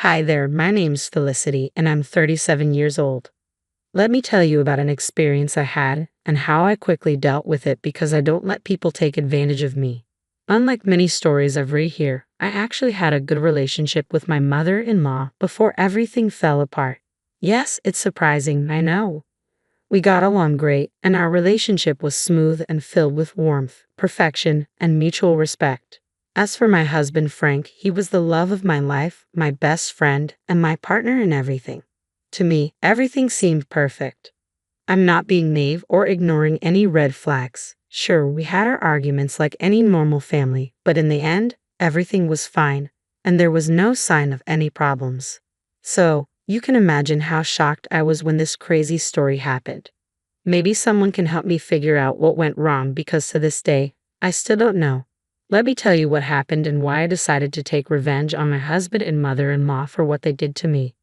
Hi there, my name's Felicity, and I'm 37 years old. Let me tell you about an experience I had and how I quickly dealt with it because I don't let people take advantage of me. Unlike many stories I've read here, I actually had a good relationship with my mother in law before everything fell apart. Yes, it's surprising, I know. We got along great, and our relationship was smooth and filled with warmth, perfection, and mutual respect. As for my husband Frank, he was the love of my life, my best friend, and my partner in everything. To me, everything seemed perfect. I'm not being naive or ignoring any red flags. Sure, we had our arguments like any normal family, but in the end, everything was fine, and there was no sign of any problems. So, you can imagine how shocked I was when this crazy story happened. Maybe someone can help me figure out what went wrong because to this day, I still don't know. Let me tell you what happened and why I decided to take revenge on my husband and mother-in-law for what they did to me.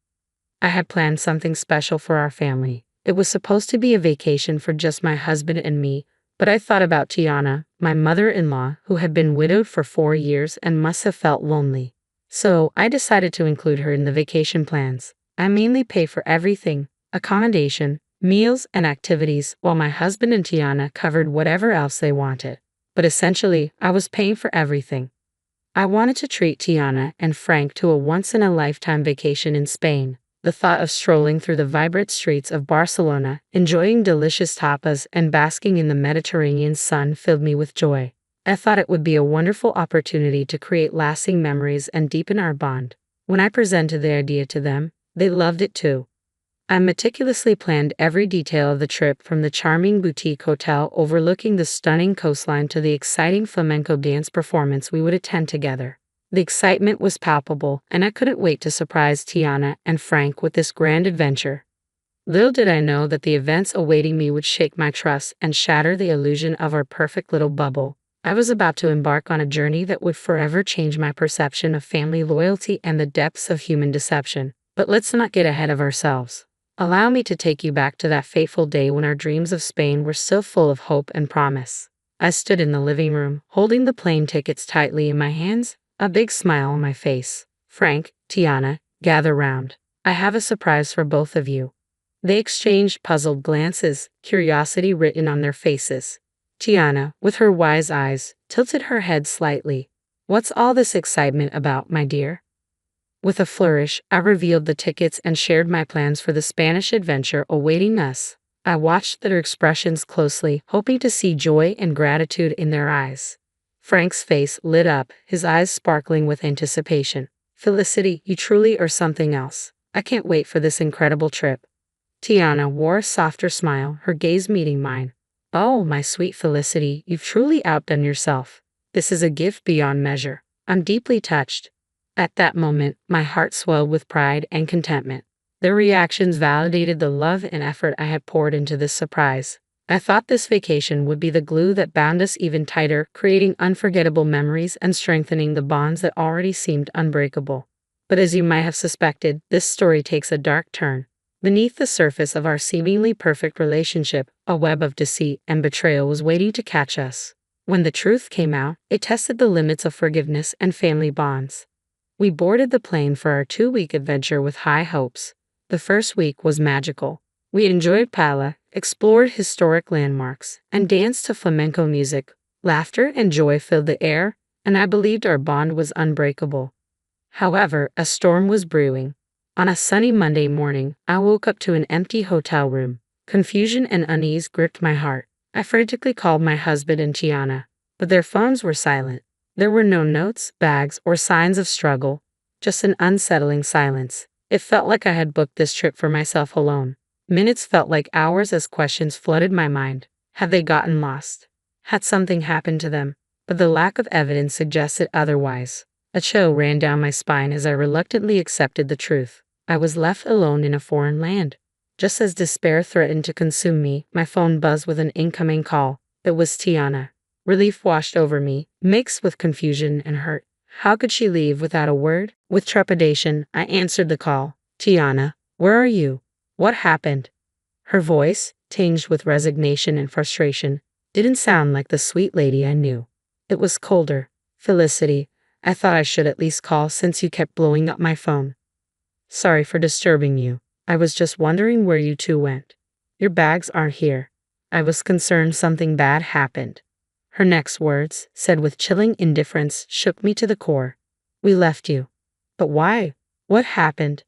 I had planned something special for our family. It was supposed to be a vacation for just my husband and me, but I thought about Tiana, my mother-in-law, who had been widowed for 4 years and must have felt lonely. So I decided to include her in the vacation plans. I mainly pay for everything: accommodation, meals, and activities, while my husband and Tiana covered whatever else they wanted. But essentially, I was paying for everything. I wanted to treat Tiana and Frank to a once-in-a-lifetime vacation in Spain. The thought of strolling through the vibrant streets of Barcelona, enjoying delicious tapas, and basking in the Mediterranean sun filled me with joy. I thought it would be a wonderful opportunity to create lasting memories and deepen our bond. When I presented the idea to them, they loved it too. I meticulously planned every detail of the trip, from the charming boutique hotel overlooking the stunning coastline to the exciting flamenco dance performance we would attend together. The excitement was palpable, and I couldn't wait to surprise Tiana and Frank with this grand adventure. Little did I know that the events awaiting me would shake my trust and shatter the illusion of our perfect little bubble. I was about to embark on a journey that would forever change my perception of family loyalty and the depths of human deception. But let's not get ahead of ourselves. Allow me to take you back to that fateful day when our dreams of Spain were still full of hope and promise. I stood in the living room, holding the plane tickets tightly in my hands, a big smile on my face. Frank, Tiana, gather round. I have a surprise for both of you. They exchanged puzzled glances, curiosity written on their faces. Tiana, with her wise eyes, tilted her head slightly. What's all this excitement about, my dear? With a flourish, I revealed the tickets and shared my plans for the Spanish adventure awaiting us. I watched their expressions closely, hoping to see joy and gratitude in their eyes. Frank's face lit up, his eyes sparkling with anticipation. Felicity, you truly are something else. I can't wait for this incredible trip. Tiana wore a softer smile, her gaze meeting mine. Oh, my sweet Felicity, you've truly outdone yourself. This is a gift beyond measure. I'm deeply touched. At that moment, my heart swelled with pride and contentment. Their reactions validated the love and effort I had poured into this surprise. I thought this vacation would be the glue that bound us even tighter, creating unforgettable memories and strengthening the bonds that already seemed unbreakable. But as you might have suspected, this story takes a dark turn. Beneath the surface of our seemingly perfect relationship, a web of deceit and betrayal was waiting to catch us. When the truth came out, it tested the limits of forgiveness and family bonds. We boarded the plane for our 2-week adventure with high hopes. The first week was magical. We enjoyed paella, explored historic landmarks, and danced to flamenco music. Laughter and joy filled the air, and I believed our bond was unbreakable. However, a storm was brewing. On a sunny Monday morning, I woke up to an empty hotel room. Confusion and unease gripped my heart. I frantically called my husband and Tiana, but their phones were silent. There were no notes, bags, or signs of struggle, just an unsettling silence. It felt like I had booked this trip for myself alone. Minutes felt like hours as questions flooded my mind. Had they gotten lost? Had something happened to them? But the lack of evidence suggested otherwise. A chill ran down my spine as I reluctantly accepted the truth. I was left alone in a foreign land. Just as despair threatened to consume me, my phone buzzed with an incoming call. It was Tiana. Relief washed over me, mixed with confusion and hurt. How could she leave without a word? With trepidation, I answered the call. Tiana, where are you? What happened? Her voice, tinged with resignation and frustration, didn't sound like the sweet lady I knew. It was colder. Felicity, I thought I should at least call since you kept blowing up my phone. Sorry for disturbing you. I was just wondering where you two went. Your bags aren't here. I was concerned something bad happened. Her next words, said with chilling indifference, shook me to the core. We left you. But why? What happened?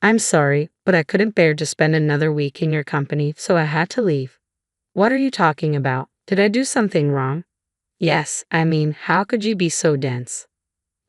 I'm sorry, but I couldn't bear to spend another week in your company, so I had to leave. What are you talking about? Did I do something wrong? Yes, I mean, how could you be so dense?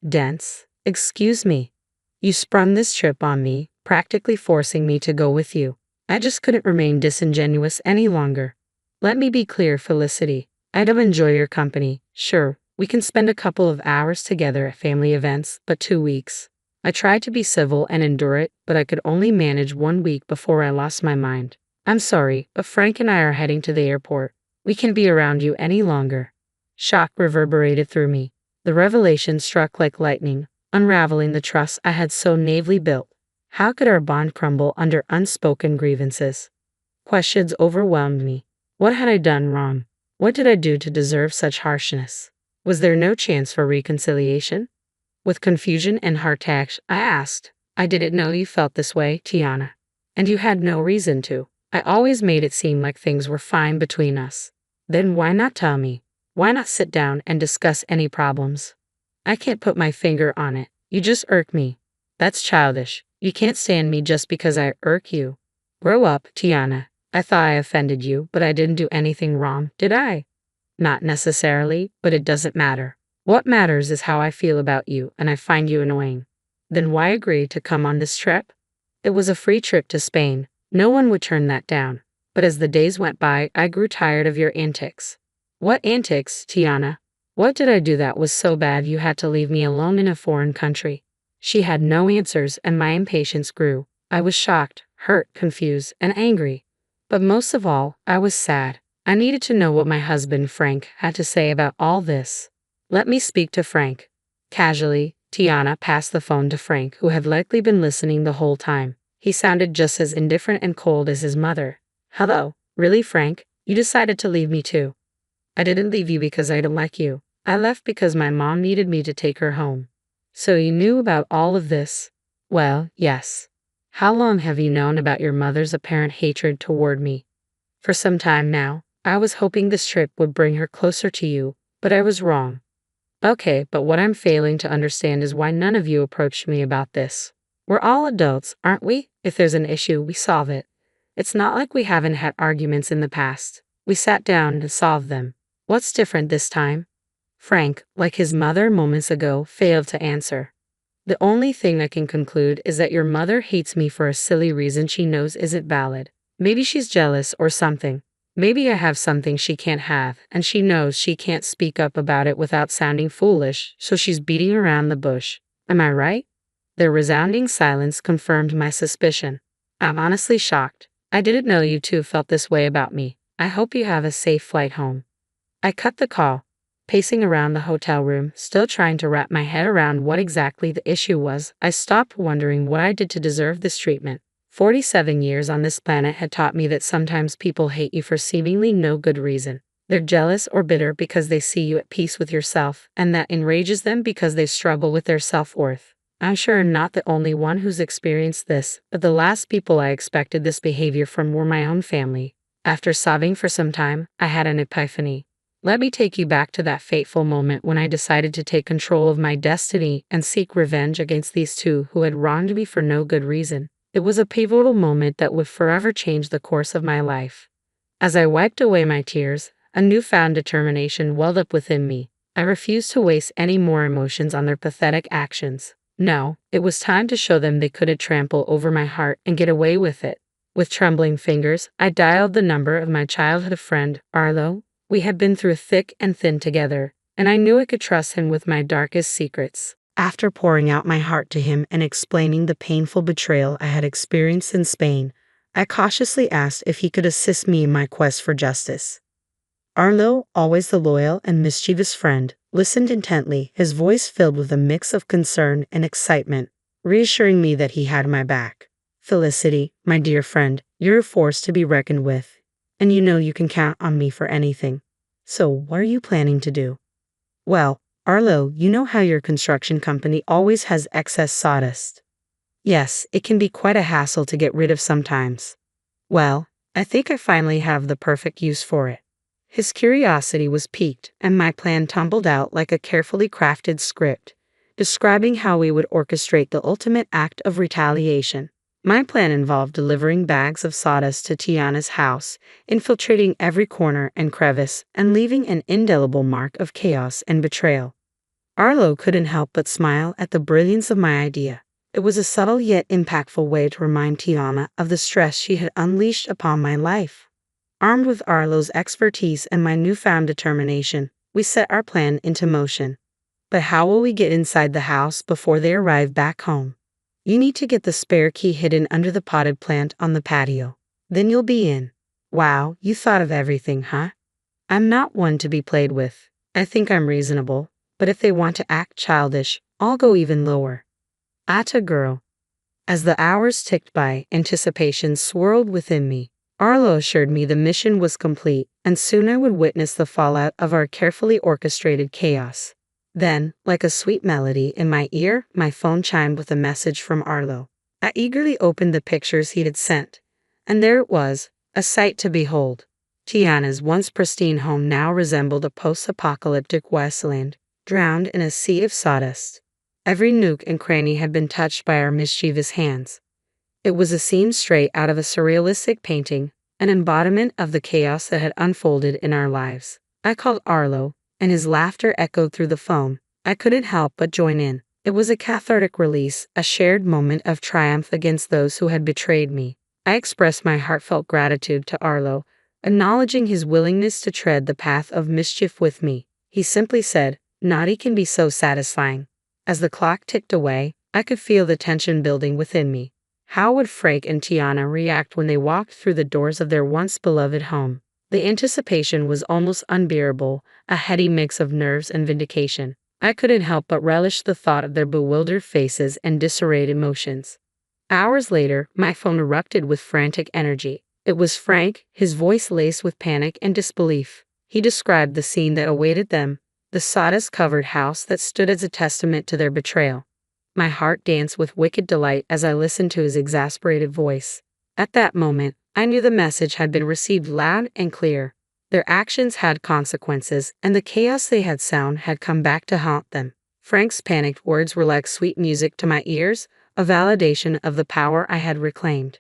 Dense? Excuse me. You sprung this trip on me, practically forcing me to go with you. I just couldn't remain disingenuous any longer. Let me be clear, Felicity. I'd enjoy your company. Sure, we can spend a couple of hours together at family events, but 2 weeks. I tried to be civil and endure it, but I could only manage 1 week before I lost my mind. I'm sorry, but Frank and I are heading to the airport. We can't be around you any longer. Shock reverberated through me. The revelation struck like lightning, unraveling the trust I had so naively built. How could our bond crumble under unspoken grievances? Questions overwhelmed me. What had I done wrong? What did I do to deserve such harshness? Was there no chance for reconciliation? With confusion and heart ache, I asked, I didn't know you felt this way, Tiana. And you had no reason to. I always made it seem like things were fine between us. Then why not tell me? Why not sit down and discuss any problems? I can't put my finger on it. You just irk me. That's childish. You can't stand me just because I irk you. Grow up, Tiana. I thought I offended you, but I didn't do anything wrong, did I? Not necessarily, but it doesn't matter. What matters is how I feel about you, and I find you annoying. Then why agree to come on this trip? It was a free trip to Spain. No one would turn that down. But as the days went by, I grew tired of your antics. What antics, Tiana? What did I do that was so bad you had to leave me alone in a foreign country? She had no answers, and my impatience grew. I was shocked, hurt, confused, and angry. But most of all, I was sad. I needed to know what my husband, Frank, had to say about all this. Let me speak to Frank. Casually, Tiana passed the phone to Frank, who had likely been listening the whole time. He sounded just as indifferent and cold as his mother. Hello, really, Frank? You decided to leave me too. I didn't leave you because I don't like you. I left because my mom needed me to take her home. So you knew about all of this? Well, yes. How long have you known about your mother's apparent hatred toward me? For some time now. I was hoping this trip would bring her closer to you, but I was wrong. Okay, but what I'm failing to understand is why none of you approached me about this. We're all adults, aren't we? If there's an issue, we solve it. It's not like we haven't had arguments in the past. We sat down and solved them. What's different this time? Frank, like his mother moments ago, failed to answer. The only thing I can conclude is that your mother hates me for a silly reason she knows isn't valid. Maybe she's jealous or something. Maybe I have something she can't have, and she knows she can't speak up about it without sounding foolish, so she's beating around the bush. Am I right? Their resounding silence confirmed my suspicion. I'm honestly shocked. I didn't know you two felt this way about me. I hope you have a safe flight home. I cut the call, pacing around the hotel room, still trying to wrap my head around what exactly the issue was. I stopped wondering what I did to deserve this treatment. 47 years on this planet had taught me that sometimes people hate you for seemingly no good reason. They're jealous or bitter because they see you at peace with yourself, and that enrages them because they struggle with their self-worth. I'm sure I'm not the only one who's experienced this, but the last people I expected this behavior from were my own family. After sobbing for some time, I had an epiphany. Let me take you back to that fateful moment when I decided to take control of my destiny and seek revenge against these two who had wronged me for no good reason. It was a pivotal moment that would forever change the course of my life. As I wiped away my tears, a newfound determination welled up within me. I refused to waste any more emotions on their pathetic actions. No, it was time to show them they couldn't trample over my heart and get away with it. With trembling fingers, I dialed the number of my childhood friend, Arlo. We had been through thick and thin together, and I knew I could trust him with my darkest secrets. After pouring out my heart to him and explaining the painful betrayal I had experienced in Spain, I cautiously asked if he could assist me in my quest for justice. Arlo, always the loyal and mischievous friend, listened intently, his voice filled with a mix of concern and excitement, reassuring me that he had my back. Felicity, my dear friend, you're a force to be reckoned with, and you know you can count on me for anything. So what are you planning to do? Well, Arlo, you know how your construction company always has excess sawdust. Yes, it can be quite a hassle to get rid of sometimes. Well, I think I finally have the perfect use for it. His curiosity was piqued, and my plan tumbled out like a carefully crafted script, describing how we would orchestrate the ultimate act of retaliation. My plan involved delivering bags of sawdust to Tiana's house, infiltrating every corner and crevice, and leaving an indelible mark of chaos and betrayal. Arlo couldn't help but smile at the brilliance of my idea. It was a subtle yet impactful way to remind Tiana of the stress she had unleashed upon my life. Armed with Arlo's expertise and my newfound determination, we set our plan into motion. But how will we get inside the house before they arrive back home? You need to get the spare key hidden under the potted plant on the patio. Then you'll be in. Wow, you thought of everything, huh? I'm not one to be played with. I think I'm reasonable, but if they want to act childish, I'll go even lower. Atta girl. As the hours ticked by, anticipation swirled within me. Arlo assured me the mission was complete, and soon I would witness the fallout of our carefully orchestrated chaos. Then, like a sweet melody in my ear, my phone chimed with a message from Arlo. I eagerly opened the pictures he had sent, and there it was, a sight to behold. Tiana's once pristine home now resembled a post-apocalyptic wasteland, drowned in a sea of sawdust. Every nook and cranny had been touched by our mischievous hands. It was a scene straight out of a surrealistic painting, an embodiment of the chaos that had unfolded in our lives. I called Arlo, and his laughter echoed through the phone. I couldn't help but join in. It was a cathartic release, a shared moment of triumph against those who had betrayed me. I expressed my heartfelt gratitude to Arlo, acknowledging his willingness to tread the path of mischief with me. He simply said, "Naughty can be so satisfying." As the clock ticked away, I could feel the tension building within me. How would Frank and Tiana react when they walked through the doors of their once beloved home? The anticipation was almost unbearable, a heady mix of nerves and vindication. I couldn't help but relish the thought of their bewildered faces and disarrayed emotions. Hours later, my phone erupted with frantic energy. It was Frank, his voice laced with panic and disbelief. He described the scene that awaited them, the sawdust-covered house that stood as a testament to their betrayal. My heart danced with wicked delight as I listened to his exasperated voice. At that moment, I knew the message had been received loud and clear. Their actions had consequences, and the chaos they had sown had come back to haunt them. Frank's panicked words were like sweet music to my ears, a validation of the power I had reclaimed.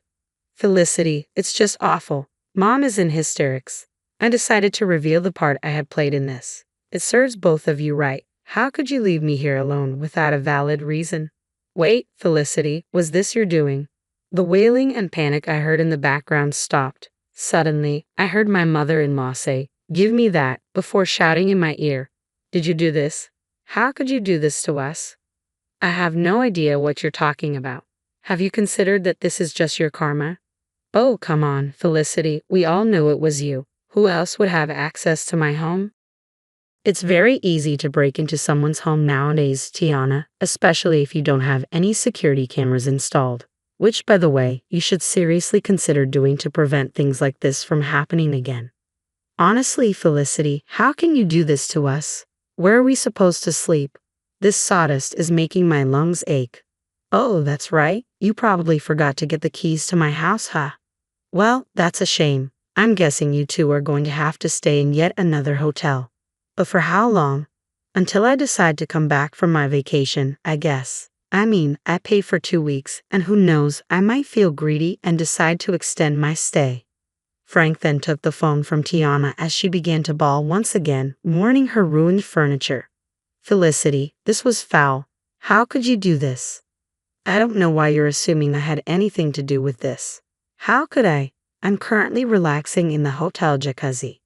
"Felicity, it's just awful. Mom is in hysterics." I decided to reveal the part I had played in this. "It serves both of you right. How could you leave me here alone without a valid reason?" "Wait, Felicity, was this your doing?" The wailing and panic I heard in the background stopped. Suddenly, I heard my mother-in-law say, "Give me that," before shouting in my ear, "Did you do this? How could you do this to us?" "I have no idea what you're talking about. Have you considered that this is just your karma?" "Oh, come on, Felicity, we all knew it was you. Who else would have access to my home?" It's very easy to break into someone's home nowadays, Tiana, especially if you don't have any security cameras installed. Which, by the way, you should seriously consider doing to prevent things like this from happening again. Honestly, Felicity, how can you do this to us? Where are we supposed to sleep? This sawdust is making my lungs ache. Oh, that's right, you probably forgot to get the keys to my house, huh? Well, that's a shame. I'm guessing you two are going to have to stay in yet another hotel. But for how long? Until I decide to come back from my vacation, I guess. I pay for 2 weeks, and who knows, I might feel greedy and decide to extend my stay. Frank then took the phone from Tiana as she began to bawl once again, mourning her ruined furniture. "Felicity, this was foul. How could you do this? I don't know why you're assuming I had anything to do with this. How could I? I'm currently relaxing in the hotel jacuzzi."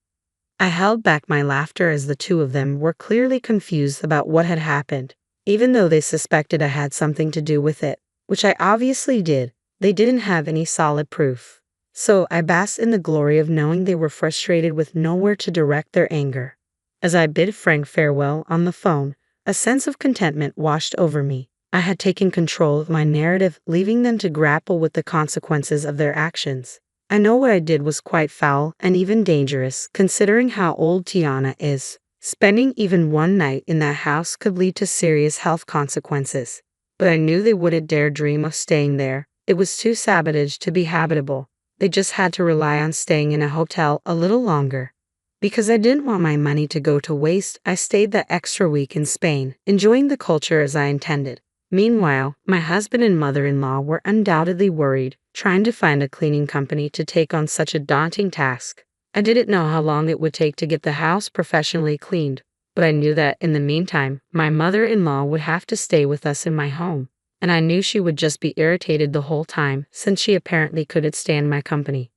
I held back my laughter as the two of them were clearly confused about what had happened. Even though they suspected I had something to do with it, which I obviously did, they didn't have any solid proof. So I basked in the glory of knowing they were frustrated with nowhere to direct their anger. As I bid Frank farewell on the phone, a sense of contentment washed over me. I had taken control of my narrative, leaving them to grapple with the consequences of their actions. I know what I did was quite foul and even dangerous, considering how old Tiana is. Spending even one night in that house could lead to serious health consequences. but I knew they wouldn't dare dream of staying there. It was too savage to be habitable. They just had to rely on staying in a hotel a little longer. Because I didn't want my money to go to waste, I stayed that extra week in Spain, enjoying the culture as I intended. Meanwhile, my husband and mother-in-law were undoubtedly worried, trying to find a cleaning company to take on such a daunting task. I didn't know how long it would take to get the house professionally cleaned, but I knew that in the meantime, my mother-in-law would have to stay with us in my home, and I knew she would just be irritated the whole time since she apparently couldn't stand my company.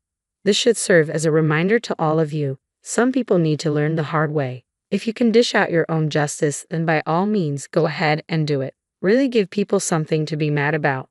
This should serve as a reminder to all of you. Some people need to learn the hard way. If you can dish out your own justice, then by all means go ahead and do it. Really give people something to be mad about.